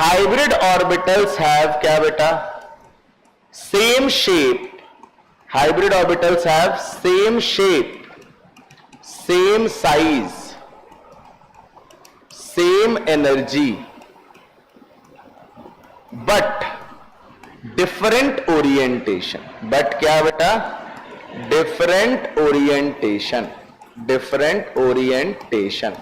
Hybrid orbitals have क्या बेटा, same shape. Hybrid orbitals have same shape, same size, same energy, but different orientation. But क्या बेटा, different orientation. Different orientation.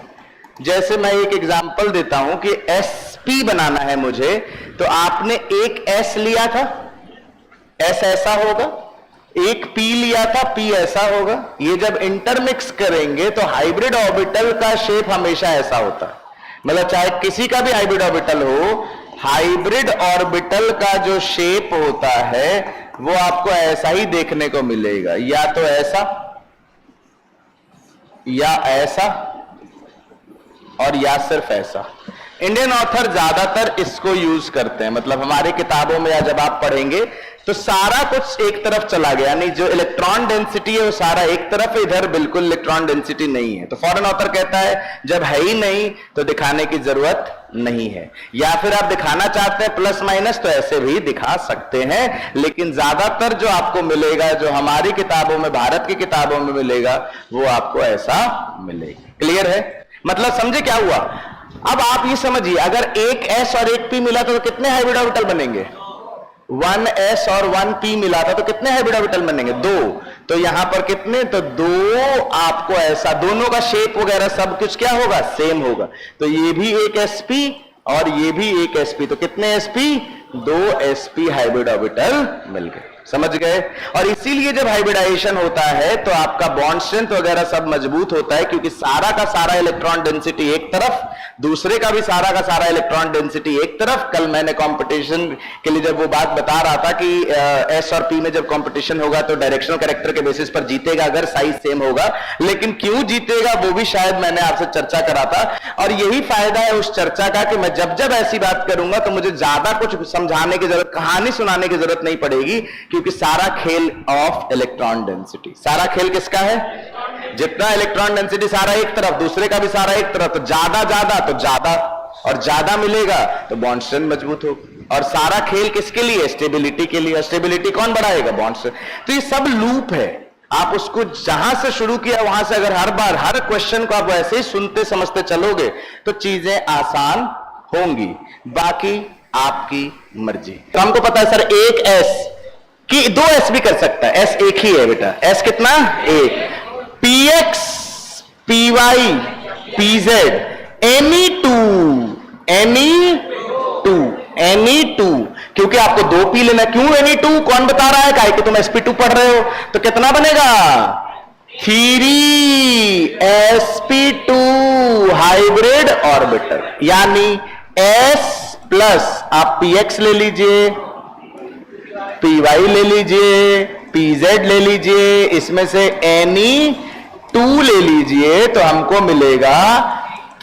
जैसे मैं एक example देता हूं कि एसपी बनाना है मुझे, तो आपने एक एस लिया था, एस ऐसा होगा, एक पी लिया था, पी ऐसा होगा. ये जब इंटरमिक्स करेंगे तो हाइब्रिड ऑर्बिटल का शेप हमेशा ऐसा होता है. मतलब चाहे किसी का भी हाइब्रिड ऑर्बिटल हो, हाइब्रिड ऑर्बिटल का जो शेप होता है वो आपको ऐसा ही देखने को मिलेगा, या तो ऐसा या ऐसा और या सिर्फ ऐसा. इंडियन ऑथर ज्यादातर इसको यूज करते हैं. मतलब हमारी किताबों में या जब आप पढ़ेंगे तो सारा कुछ एक तरफ चला गया, यानी जो इलेक्ट्रॉन डेंसिटी है वो सारा एक तरफ है, इधर बिल्कुल इलेक्ट्रॉन डेंसिटी नहीं है. तो फॉरेन ऑथर कहता है जब है ही नहीं तो दिखाने की जरूरत नहीं है. या फिर आप दिखाना चाहते हैं प्लस माइनस तो ऐसे भी दिखा सकते हैं, लेकिन ज्यादातर जो आपको मिलेगा, जो हमारी किताबों में, भारत की किताबों में मिलेगा, वो आपको ऐसा मिलेगा. क्लियर है? मतलब समझे क्या हुआ? अब आप ये समझिए, अगर एक एस और एक पी मिला तो कितने हाइब्रिड ऑर्बिटल बनेंगे? 1s और 1p मिला था तो कितने हाइब्रिड ऑर्बिटल बनेंगे? 2. तो यहां पर कितने? तो 2. आपको ऐसा दोनों का शेप वगैरह सब कुछ क्या होगा? सेम होगा. तो ये भी एक sp और ये भी एक sp, तो कितने sp? 2 sp हाइब्रिड ऑर्बिटल मिल गए. समझ गए? और इसीलिए जब हाइब्रिडाइजेशन होता है तो आपका बॉन्ड स्ट्रेंथ वगैरह सब मजबूत होता है, क्योंकि सारा का सारा इलेक्ट्रॉन डेंसिटी एक तरफ, दूसरे का भी सारा का सारा इलेक्ट्रॉन डेंसिटी एक तरफ. कल मैंने कंपटीशन के लिए जब वो बात बता रहा था कि एस और पी में जब कंपटीशन होगा तो डायरेक्शनल कैरेक्टर के बेसिस पर जीतेगा अगर साइज सेम होगा, लेकिन क्यों जीतेगा वो भी शायद मैंने आपसे चर्चा करा था. और यही फायदा है उस चर्चा का कि मैं जब जब ऐसी बात करूंगा तो मुझे ज्यादा कुछ समझाने की जरूरत, कहानी सुनाने की जरूरत नहीं पड़ेगी, क्योंकि सारा खेल ऑफ इलेक्ट्रॉन डेंसिटी. सारा खेल किसका है? जितना इलेक्ट्रॉन डेंसिटी सारा एक तरफ, दूसरे का भी सारा एक तरफ, तो ज्यादा ज्यादा तो ज्यादा, और ज्यादा मिलेगा तो बॉन्ड स्ट्रेंथ मजबूत होगा. और सारा खेल किसके लिए? स्टेबिलिटी के लिए. स्टेबिलिटी कौन बढ़ाएगा? Bond strength. तो ये सब लूप है. आप उसको जहां से शुरू किया वहां से अगर हर बार हर क्वेश्चन को आप ऐसे ही सुनते समझते चलोगे तो चीजें आसान होंगी. बाकी आपकी मर्जी. तो हमको पता है सर एक एस कि 2 एस भी कर सकता है. एस एक ही है बेटा. एस कितना? एक. px, py, pz, any two, क्योंकि आपको 2p लेना. क्यों any 2? कौन बता रहा है? काहे कि तुम sp2 पढ़ रहे हो. तो कितना बनेगा? 3sp2 hybrid orbital. यानी s प्लस आप px ले लीजिए, py ले लीजिए, pz ले लीजिए, इसमें से any 2 ले लीजिए, तो हमको मिलेगा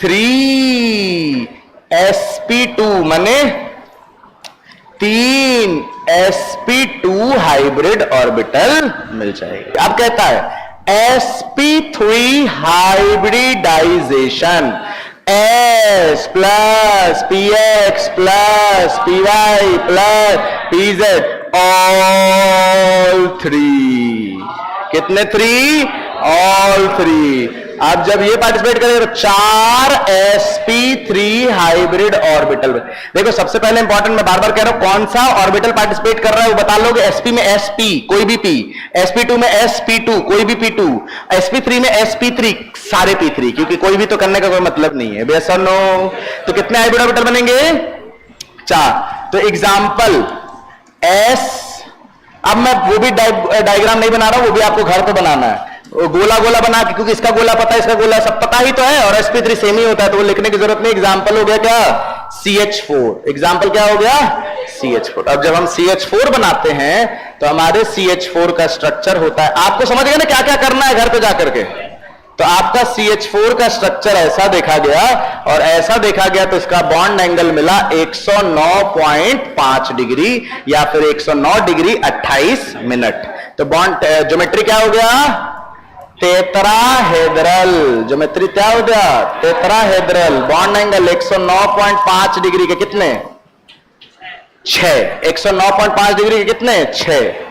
3sp2 माने 3 sp2 हाइब्रिड ऑर्बिटल मिल जाएगी. अब कहता है sp3 hybridization, s plus px plus py plus pz all 3. कितने 3? ऑल 3. अब जब ये पार्टिसिपेट करेंगे तो 4 sp3 हाइब्रिड ऑर्बिटल. देखो सबसे पहले इंपॉर्टेंट, मैं बार बार कह रहा हूं, कौन सा ऑर्बिटल पार्टिसिपेट कर रहा है वो बता लोगे. sp में sp कोई भी p, sp2 में sp2 कोई भी p2, sp3 में sp3 सारे p3, क्योंकि कोई भी तो करने का कोई मतलब नहीं है. yes or no? तो कितने हाइब्रिड ऑर्बिटल बनेंगे? 4. तो एग्जाम्पल S, अब मैं वो भी डायग्राम नहीं बना रहा हूं, वो भी आपको घर पे बनाना है. गोला गोला बना के, क्योंकि इसका गोला पता है, इसका गोला सब पता ही तो है, और sp3 सेम ही होता है तो वो लिखने की जरूरत नहीं. एग्जाम्पल हो गया क्या? CH4. एग्जाम्पल क्या हो गया? CH4. अब जब हम CH4 बनाते हैं तो हमारे CH4 का स्ट्रक्चर होता है, आपको समझ गए ना क्या क्या करना है घर पे जाकर के. तो आपका CH4 का स्ट्रक्चर ऐसा देखा गया, और ऐसा देखा गया तो इसका बॉन्ड एंगल मिला 109.5 डिग्री या फिर 109 डिग्री 28 मिनट. तो बॉन्ड ज्योमेट्री क्या हो गया? टेट्राहेड्रल. ज्योमेट्री क्या हो गया? टेट्राहेड्रल. बॉन्ड एंगल 109.5 डिग्री के कितने? 6, 109.5 डिग्री के कितने 6,